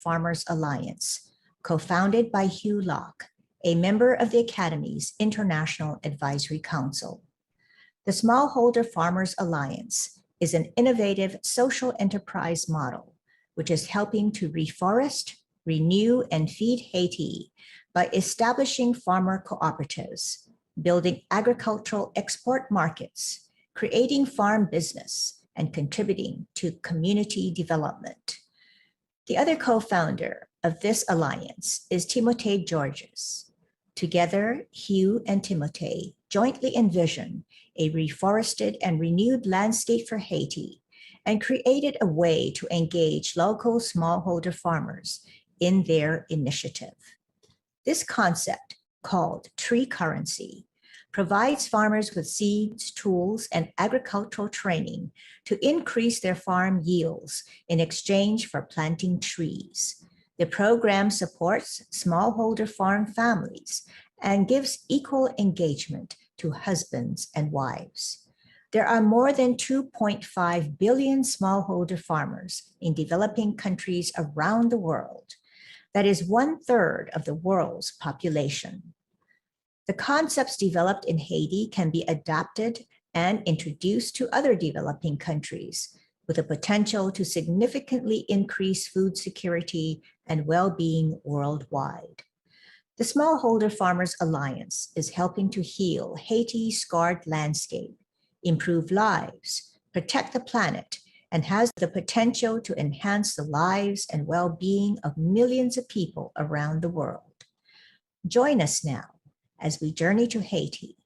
Farmers Alliance, co-founded by Hugh Locke, a member of the Academy's International Advisory Council. The Smallholder Farmers Alliance is an innovative social enterprise model, which is helping to reforest, renew, and feed Haiti by establishing farmer cooperatives, building agricultural export markets, creating farm business, and contributing to community development. The other co-founder of this alliance is Timote Georges. Together, Hugh and Timote jointly envision a reforested and renewed landscape for Haiti and created a way to engage local smallholder farmers in their initiative. This concept, called tree currency, provides farmers with seeds, tools, and agricultural training to increase their farm yields in exchange for planting trees. The program supports smallholder farm families and gives equal engagement to husbands and wives. There are more than 2.5 billion smallholder farmers in developing countries around the world. That is 1/3 of the world's population. The concepts developed in Haiti can be adapted and introduced to other developing countries with the potential to significantly increase food security and well-being worldwide. The Smallholder Farmers Alliance is helping to heal Haiti's scarred landscape, improve lives, protect the planet, and has the potential to enhance the lives and well-being of millions of people around the world. Join us now as we journey to Haiti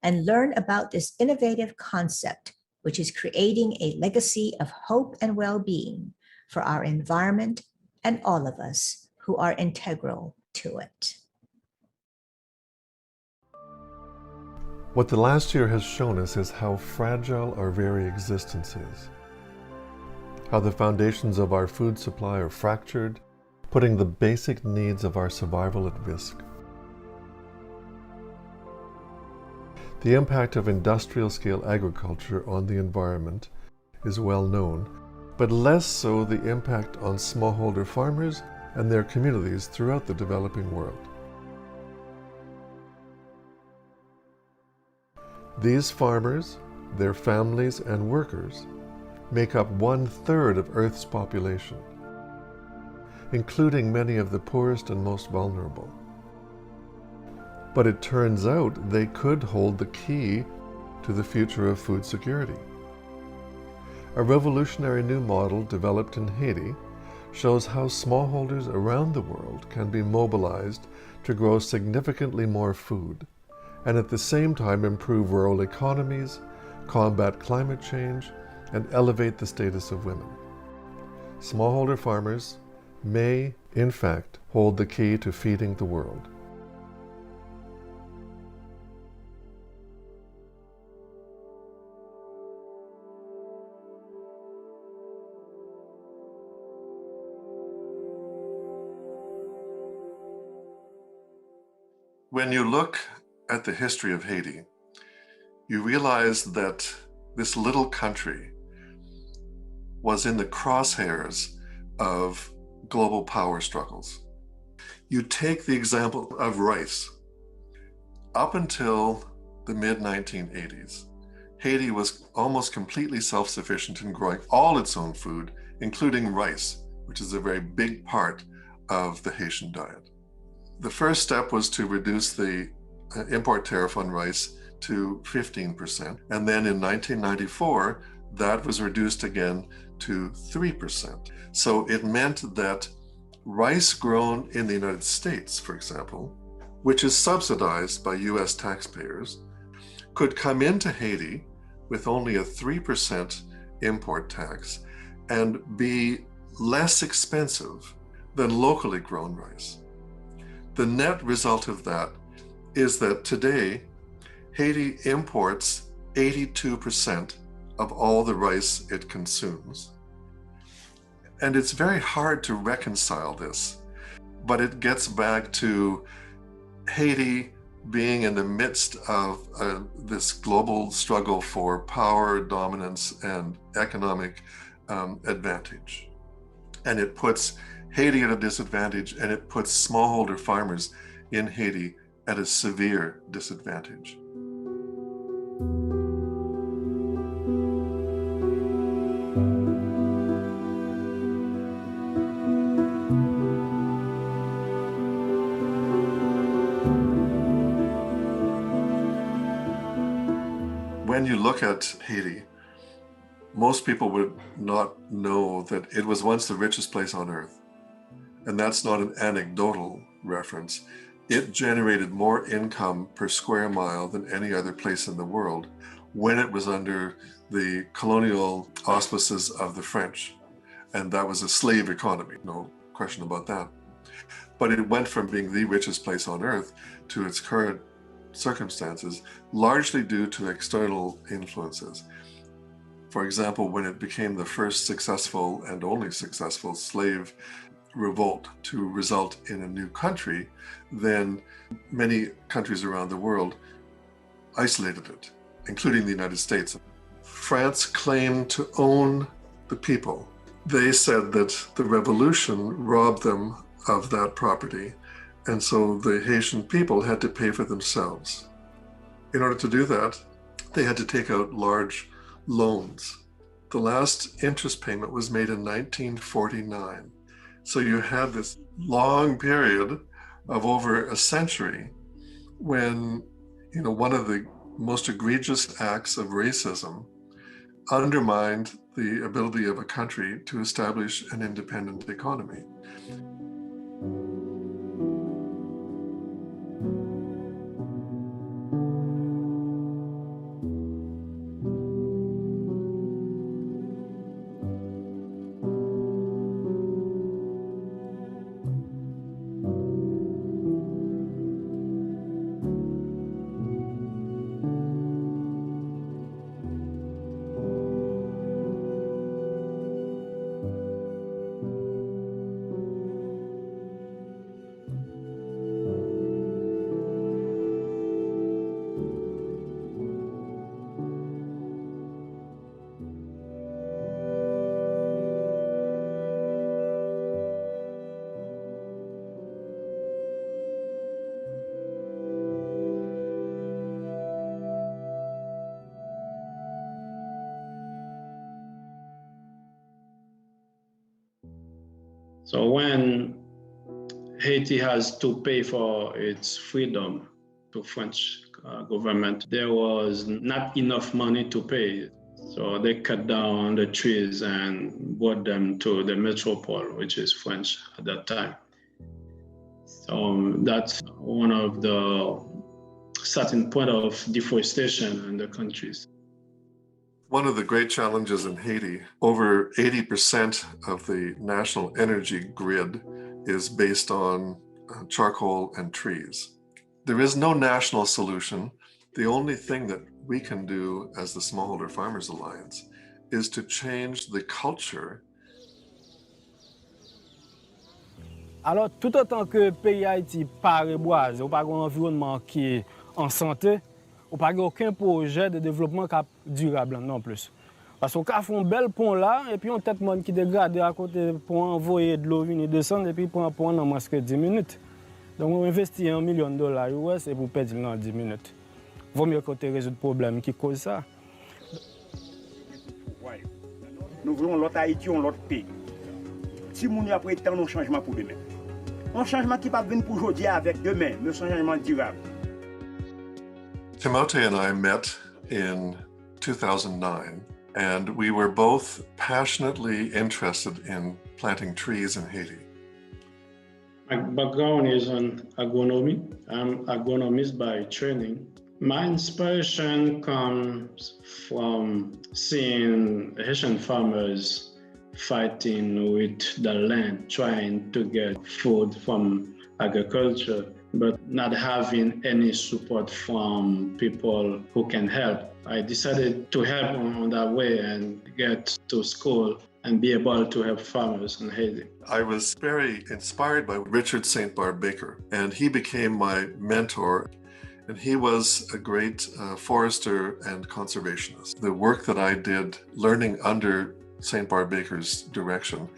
and learn about this innovative concept, which is creating a legacy of hope and well-being for our environment and all of us who are integral to it. What the last year has shown us is how fragile our very existence is, how the foundations of our food supply are fractured, putting the basic needs of our survival at risk. The impact of industrial-scale agriculture on the environment is well known, but less so the impact on smallholder farmers and their communities throughout the developing world. These farmers, their families, and workers make up 1/3 of Earth's population, including many of the poorest and most vulnerable. But it turns out they could hold the key to the future of food security. A revolutionary new model developed in Haiti shows how smallholders around the world can be mobilized to grow significantly more food, and at the same time improve rural economies, combat climate change, and elevate the status of women. Smallholder farmers may, in fact, hold the key to feeding the world. When you look at the history of Haiti, you realize that this little country was in the crosshairs of global power struggles. You take the example of rice. Up until the mid-1980s, Haiti was almost completely self-sufficient in growing all its own food, including rice, which is a very big part of the Haitian diet. The first step was to reduce the import tariff on rice to 15%. And then in 1994, that was reduced again to 3%. So it meant that rice grown in the United States, for example, which is subsidized by US taxpayers, could come into Haiti with only a 3% import tax and be less expensive than locally grown rice. The net result of that is that today, Haiti imports 82% of all the rice it consumes. And it's very hard to reconcile this, but it gets back to Haiti being in the midst of this global struggle for power, dominance, and economic advantage. And it puts Haiti at a disadvantage, and it puts smallholder farmers in Haiti at a severe disadvantage. When you look at Haiti, most people would not know that it was once the richest place on earth. And that's not an anecdotal reference. It generated more income per square mile than any other place in the world when it was under the colonial auspices of the French. And that was a slave economy, no question about that. But it went from being the richest place on earth to its current circumstances, largely due to external influences. For example, when it became the first successful and only successful slave revolt to result in a new country, then many countries around the world isolated it, including the United States. France claimed to own the people. They said that the revolution robbed them of that property, and so the Haitian people had to pay for themselves. In order to do that, they had to take out large loans. The last interest payment was made in 1949. So you had this long period of over a century when, one of the most egregious acts of racism undermined the ability of a country to establish an independent economy. So when Haiti has to pay for its freedom to French government, there was not enough money to pay. So they cut down the trees and brought them to the metropole, which is French at that time. So that's one of the starting point of deforestation in the countries. One of the great challenges in Haiti, over 80% of the national energy grid is based on charcoal and trees. There is no national solution. The only thing that we can do as the Smallholder Farmers Alliance is to change the culture. Alors, tout autant que le pays Haïti pas reboisé, ou pas un environnement qui est en santé, ou pas aucun projet de développement durable non plus. Parce qu'on a fait un bel pont là, et puis on a tête monde qui dégrade à côté pour envoyer de l'eau venir descendre, et puis pour un pont dans moins que 10 minutes. Donc on investit $1 million US et pour perdre dans 10 minutes. Vaut mieux qu'on résoudre le problème qui cause ça. Nous voulons l'autre Haïti, on l'autre pays. Si nous avons après tant de changements pour demain. Un changement qui va venir pour aujourd'hui avec demain, mais un changement durable. Timote and I met in 2009, and we were both passionately interested in planting trees in Haiti. My background is in agronomy. I'm agronomist by training. My inspiration comes from seeing Haitian farmers fighting with the land, trying to get food from agriculture, but not having any support from people who can help. I decided to help on that way and get to school and be able to help farmers in Haiti. I was very inspired by Richard St. Barbe Baker, and he became my mentor. And he was a great forester and conservationist. The work that I did learning under St. Barbe Baker's direction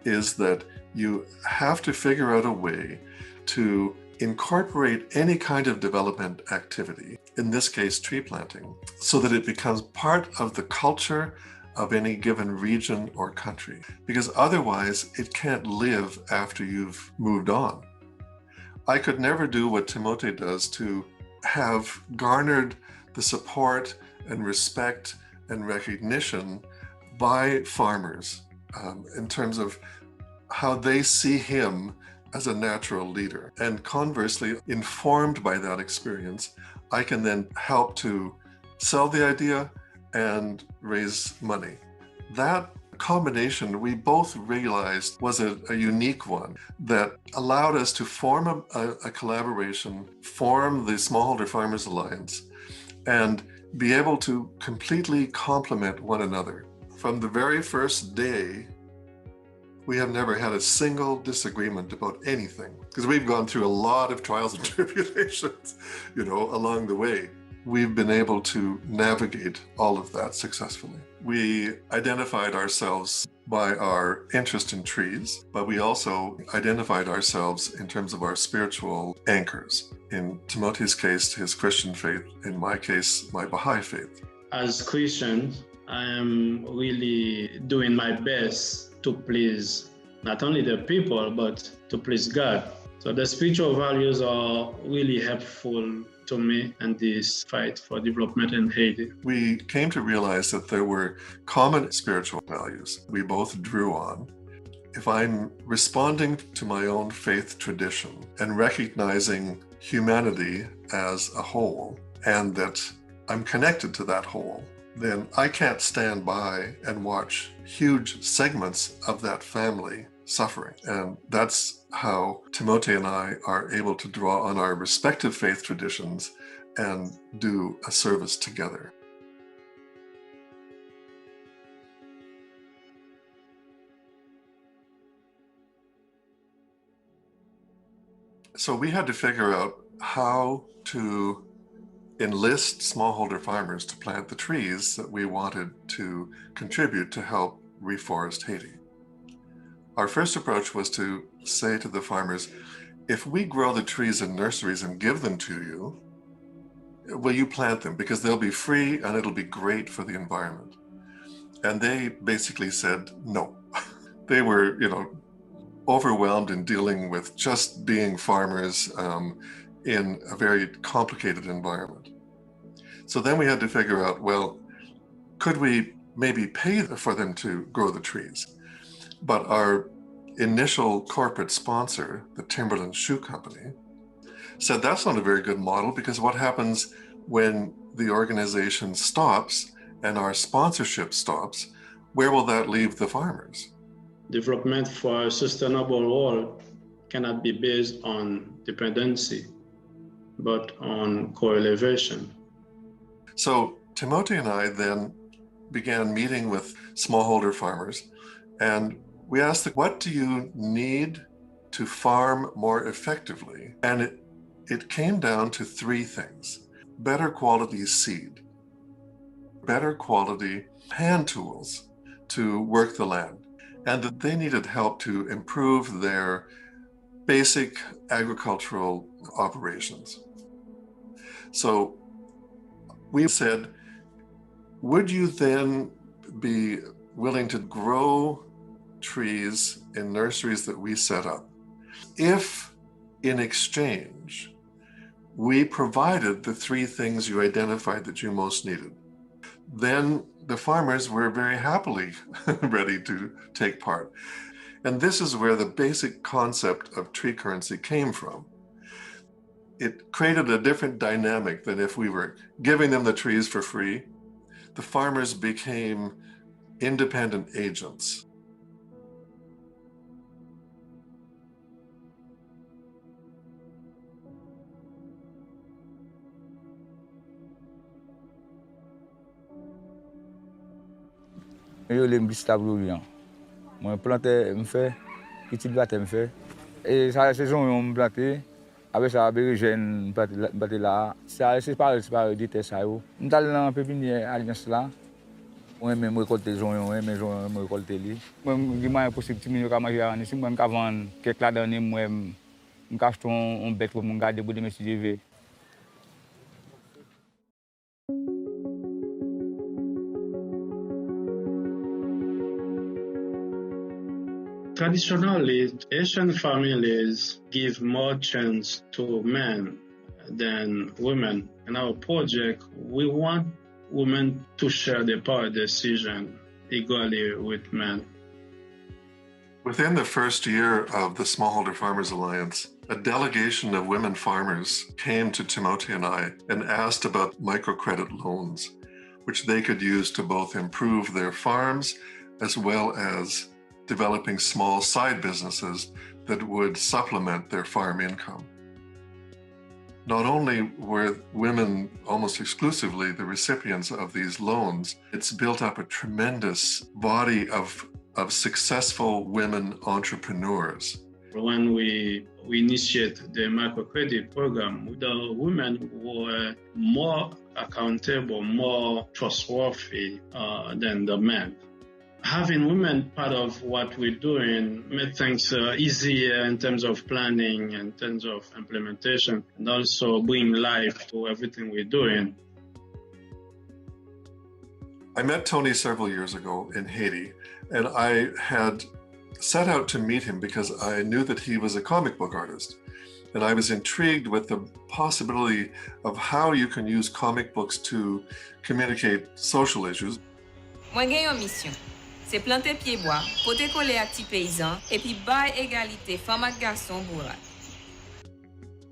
is that you have to figure out a way to incorporate any kind of development activity, in this case tree planting, so that it becomes part of the culture of any given region or country, because otherwise it can't live after you've moved on. I could never do what Timote does to have garnered the support and respect and recognition by farmers in terms of how they see him as a natural leader. And conversely, informed by that experience, I can then help to sell the idea and raise money. That combination we both realized was a unique one that allowed us to form a collaboration, form the Smallholder Farmers Alliance, and be able to completely complement one another. From the very first day, we have never had a single disagreement about anything, because we've gone through a lot of trials and tribulations, along the way. We've been able to navigate all of that successfully. We identified ourselves by our interest in trees, but we also identified ourselves in terms of our spiritual anchors. In Timote's case, his Christian faith; in my case, my Baha'i faith. As Christians, I am really doing my best to please not only the people, but to please God. So the spiritual values are really helpful to me in this fight for development in Haiti. We came to realize that there were common spiritual values we both drew on. If I'm responding to my own faith tradition and recognizing humanity as a whole, and that I'm connected to that whole, then I can't stand by and watch huge segments of that family suffering. And that's how Timote and I are able to draw on our respective faith traditions and do a service together. So we had to figure out how to enlist smallholder farmers to plant the trees that we wanted to contribute to help reforest Haiti. Our first approach was to say to the farmers, if we grow the trees in nurseries and give them to you, will you plant them? Because they'll be free and it'll be great for the environment. And they basically said no. They were, overwhelmed in dealing with just being farmers in a very complicated environment. So then we had to figure out, well, could we maybe pay for them to grow the trees? But our initial corporate sponsor, the Timberland Shoe Company, said that's not a very good model, because what happens when the organization stops and our sponsorship stops? Where will that leave the farmers? Development for a sustainable world cannot be based on dependency, but on co-elevation. So Timote and I then began meeting with smallholder farmers, and we asked them, what do you need to farm more effectively? And it came down to three things: better quality seed, better quality hand tools to work the land, and that they needed help to improve their basic agricultural operations. So we said, would you then be willing to grow trees in nurseries that we set up if, in exchange, we provided the three things you identified that you most needed? Then the farmers were very happily ready to take part. And this is where the basic concept of tree currency came from. It created a different dynamic than if we were giving them the trees for free. The farmers became independent agents. Yo le Gustave Louis. Moi planté me fait petit batte me fait et ça la saison on planté avec ça bergène planté là ça c'est pas du terre ça yo. On dans pépinière alliance là. Moi même récolter joint, moi même joint moi récolter li. Moi il m'a possible ti minyo ka manger ici, moi ka vendre quelques la dernier moi m'ka acheter un bête pour me garder pour de monsieur JV. Traditionally, Asian families give more chance to men than women. In our project, we want women to share the power decision equally with men. Within the first year of the Smallholder Farmers Alliance, a delegation of women farmers came to Timote and I and asked about microcredit loans, which they could use to both improve their farms as well as developing small side businesses that would supplement their farm income. Not only were women almost exclusively the recipients of these loans, it's built up a tremendous body of successful women entrepreneurs. When we initiate the microcredit program, the women were more accountable, more trustworthy than the men. Having women part of what we're doing made things easier in terms of planning, in terms of implementation, and also bring life to everything we're doing. I met Tony several years ago in Haiti, and I had set out to meet him because I knew that he was a comic book artist. And I was intrigued with the possibility of how you can use comic books to communicate social issues. Moi gen yon mission. C'est planter pied bois, poter coller ak ti paysan, et puis bay égalité femme ak garçon bourral.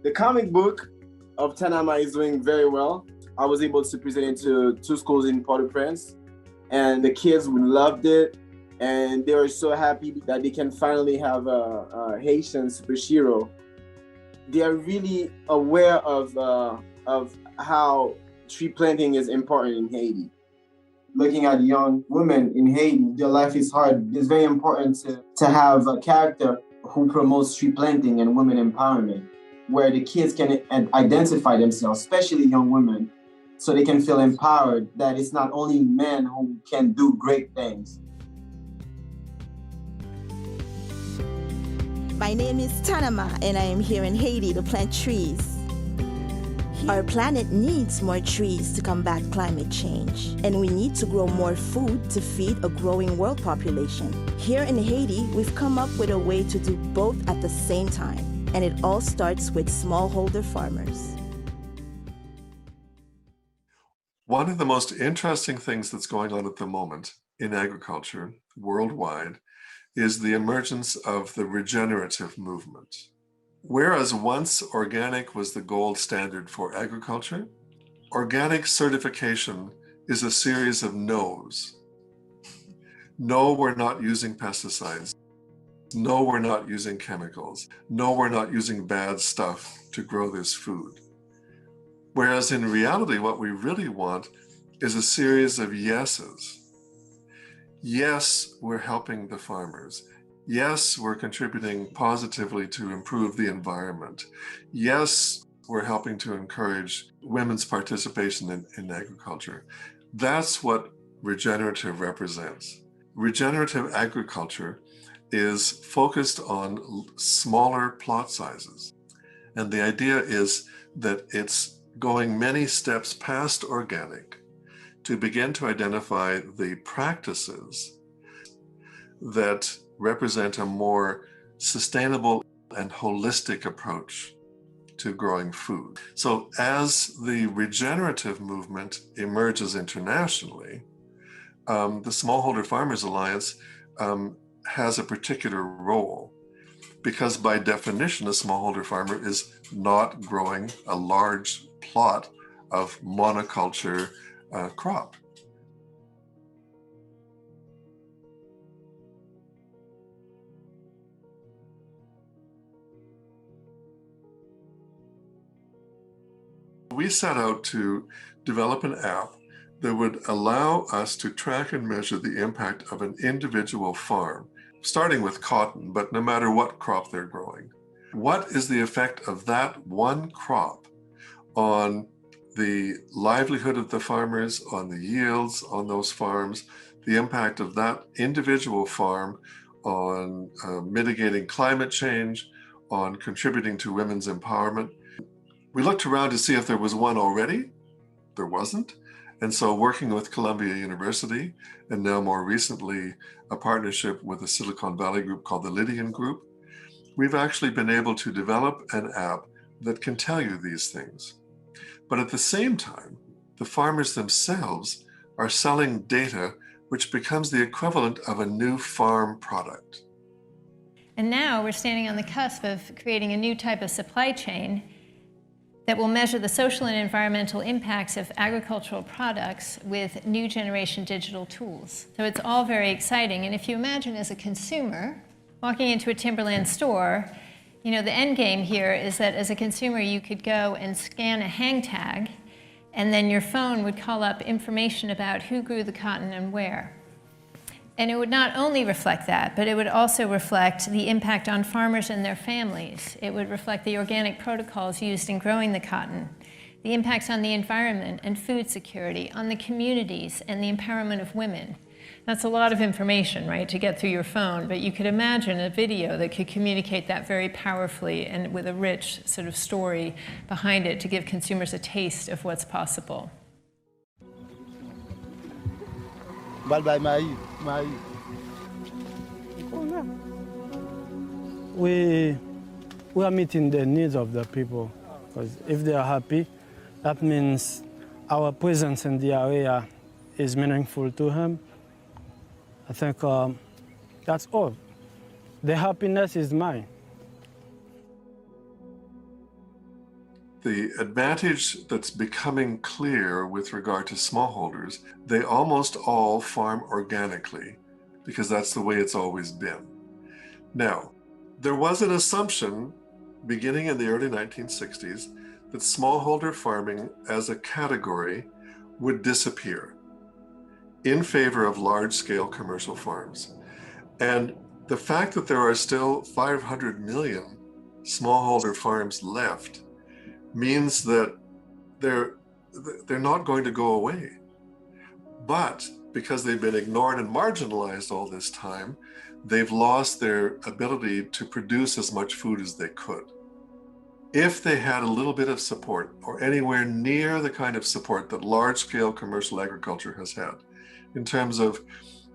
The comic book of Tanama is doing very well. I was able to present it to 2 schools in Port-au-Prince, and the kids loved it, and they were so happy that they can finally have a Haitian superhero. They are really aware of how tree planting is important in Haiti. Looking at young women in Haiti, their life is hard. It's very important to have a character who promotes tree planting and women empowerment, where the kids can identify themselves, especially young women, so they can feel empowered that it's not only men who can do great things. My name is Tanama, and I am here in Haiti to plant trees. Our planet needs more trees to combat climate change, and we need to grow more food to feed a growing world population. Here in Haiti, we've come up with a way to do both at the same time, and it all starts with smallholder farmers. One of the most interesting things that's going on at the moment in agriculture worldwide is the emergence of the regenerative movement. Whereas once organic was the gold standard for agriculture, organic certification is a series of no's. No, we're not using pesticides. No, we're not using chemicals. No, we're not using bad stuff to grow this food. Whereas in reality, what we really want is a series of yeses. Yes, we're helping the farmers. Yes, we're contributing positively to improve the environment. Yes, we're helping to encourage women's participation in agriculture. That's what regenerative represents. Regenerative agriculture is focused on smaller plot sizes. And the idea is that it's going many steps past organic to begin to identify the practices that represent a more sustainable and holistic approach to growing food. So as the regenerative movement emerges internationally, the Smallholder Farmers Alliance has a particular role, because by definition, a smallholder farmer is not growing a large plot of monoculture crop. We set out to develop an app that would allow us to track and measure the impact of an individual farm, starting with cotton, but no matter what crop they're growing. What is the effect of that one crop on the livelihood of the farmers, on the yields on those farms, the impact of that individual farm on mitigating climate change, on contributing to women's empowerment. We looked around to see if there was one already. There wasn't. And so working with Columbia University, and now more recently, a partnership with a Silicon Valley group called the Lydian Group, we've actually been able to develop an app that can tell you these things. But at the same time, the farmers themselves are selling data which becomes the equivalent of a new farm product. And now we're standing on the cusp of creating a new type of supply chain that will measure the social and environmental impacts of agricultural products with new generation digital tools. So it's all very exciting. And if you imagine as a consumer walking into a timberland store, you know, the end game here is that as a consumer you could go and scan a hang tag, and then your phone would call up information about who grew the cotton and where. And it would not only reflect that, but it would also reflect the impact on farmers and their families. It would reflect the organic protocols used in growing the cotton, the impacts on the environment and food security, on the communities and the empowerment of women. That's a lot of information, right, to get through your phone, but you could imagine a video that could communicate that very powerfully and with a rich sort of story behind it to give consumers a taste of what's possible. We are meeting the needs of the people, because if they are happy, that means our presence in the area is meaningful to him. I think that's all. The happiness is mine. The advantage that's becoming clear with regard to smallholders, they almost all farm organically because that's the way it's always been. Now, there was an assumption beginning in the early 1960s that smallholder farming as a category would disappear in favor of large-scale commercial farms. And the fact that there are still 500 million smallholder farms left means that they're not going to go away. But because they've been ignored and marginalized all this time, they've lost their ability to produce as much food as they could. If they had a little bit of support, or anywhere near the kind of support that large-scale commercial agriculture has had, in terms of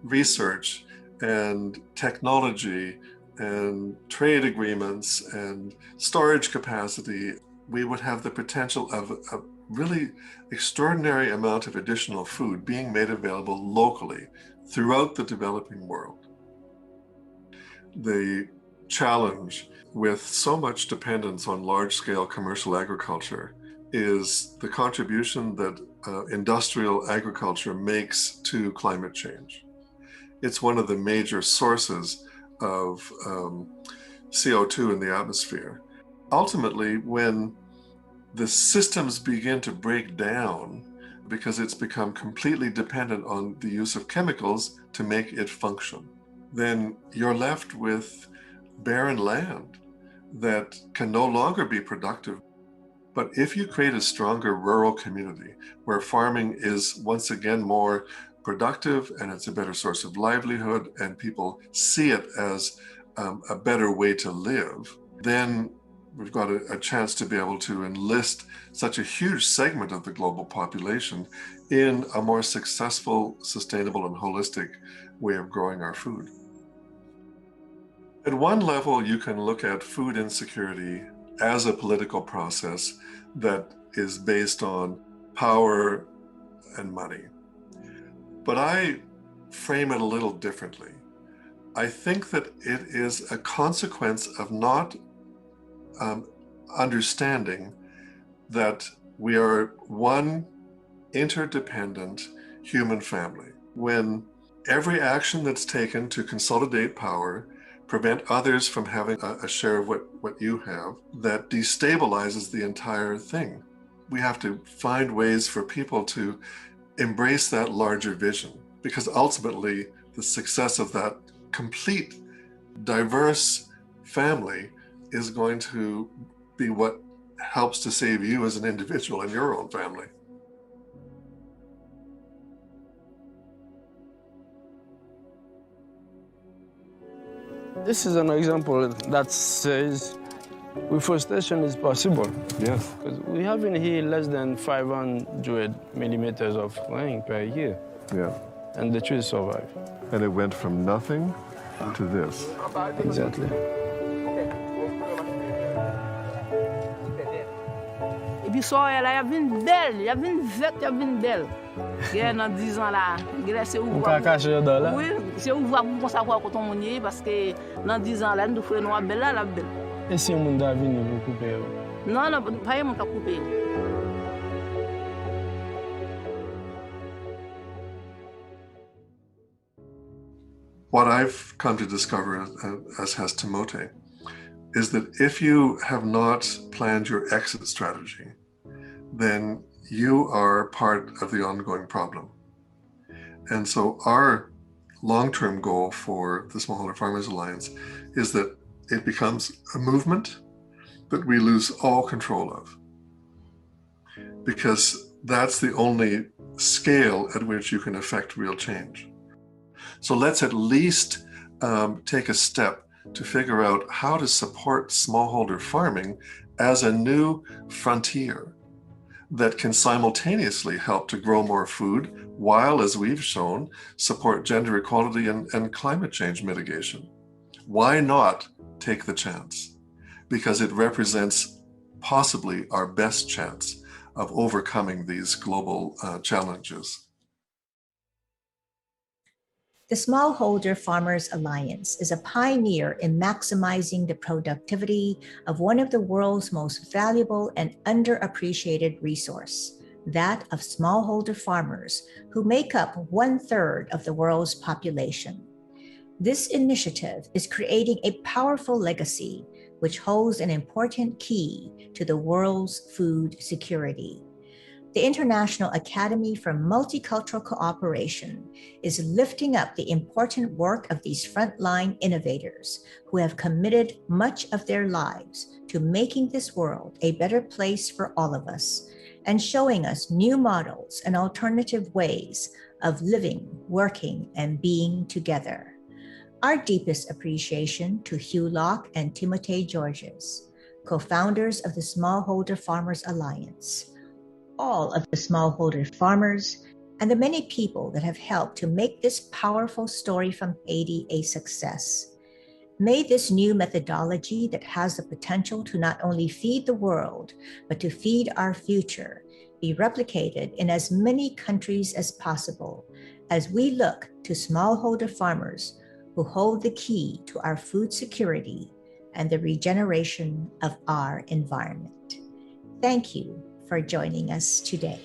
research and technology and trade agreements and storage capacity, we would have the potential of a really extraordinary amount of additional food being made available locally throughout the developing world. The challenge with so much dependence on large-scale commercial agriculture is the contribution that industrial agriculture makes to climate change. It's one of the major sources of CO2 in the atmosphere. Ultimately, when the systems begin to break down because it's become completely dependent on the use of chemicals to make it function, then you're left with barren land that can no longer be productive. But if you create a stronger rural community where farming is once again more productive and it's a better source of livelihood and people see it as a better way to live, then we've got a chance to be able to enlist such a huge segment of the global population in a more successful, sustainable, and holistic way of growing our food. At one level, you can look at food insecurity as a political process that is based on power and money. But I frame it a little differently. I think that it is a consequence of not understanding that we are one interdependent human family. When every action that's taken to consolidate power, prevent others from having a share of what you have, that destabilizes the entire thing. We have to find ways for people to embrace that larger vision, because ultimately the success of that complete, diverse family is going to be what helps to save you as an individual and your own family. This is an example that says reforestation is possible. Yes. Because we have in here less than 500 millimeters of rain per year. Yeah. And the trees survive. And it went from nothing to this. Exactly. Et puis ça, là, il y a une belle, il y a une verte, il y a une belle. Dans 10 ans là, c'est où on peut cacher dans là. Oui, c'est où voir pour savoir quand on est parce que dans 10 ans là, nous faisons noir belle là, la belle. Et si on a venir vous couper? Non, non, pas mon couper. What I've come to discover, as has Timote, is that if you have not planned your exit strategy, then you are part of the ongoing problem. And so our long-term goal for the Smallholder Farmers Alliance is that it becomes a movement that we lose all control of, because that's the only scale at which you can affect real change. So let's at least take a step to figure out how to support smallholder farming as a new frontier that can simultaneously help to grow more food while, as we've shown, support gender equality and climate change mitigation. Why not take the chance? Because it represents possibly our best chance of overcoming these global challenges. The Smallholder Farmers Alliance is a pioneer in maximizing the productivity of one of the world's most valuable and underappreciated resource, that of smallholder farmers, who make up 1/3 of the world's population. This initiative is creating a powerful legacy which holds an important key to the world's food security. The International Academy for Multicultural Cooperation is lifting up the important work of these frontline innovators who have committed much of their lives to making this world a better place for all of us and showing us new models and alternative ways of living, working, and being together. Our deepest appreciation to Hugh Locke and Timote Georges, co-founders of the Smallholder Farmers Alliance, all of the smallholder farmers, and the many people that have helped to make this powerful story from Haiti a success. May this new methodology that has the potential to not only feed the world, but to feed our future, be replicated in as many countries as possible as we look to smallholder farmers who hold the key to our food security and the regeneration of our environment. Thank you for joining us today.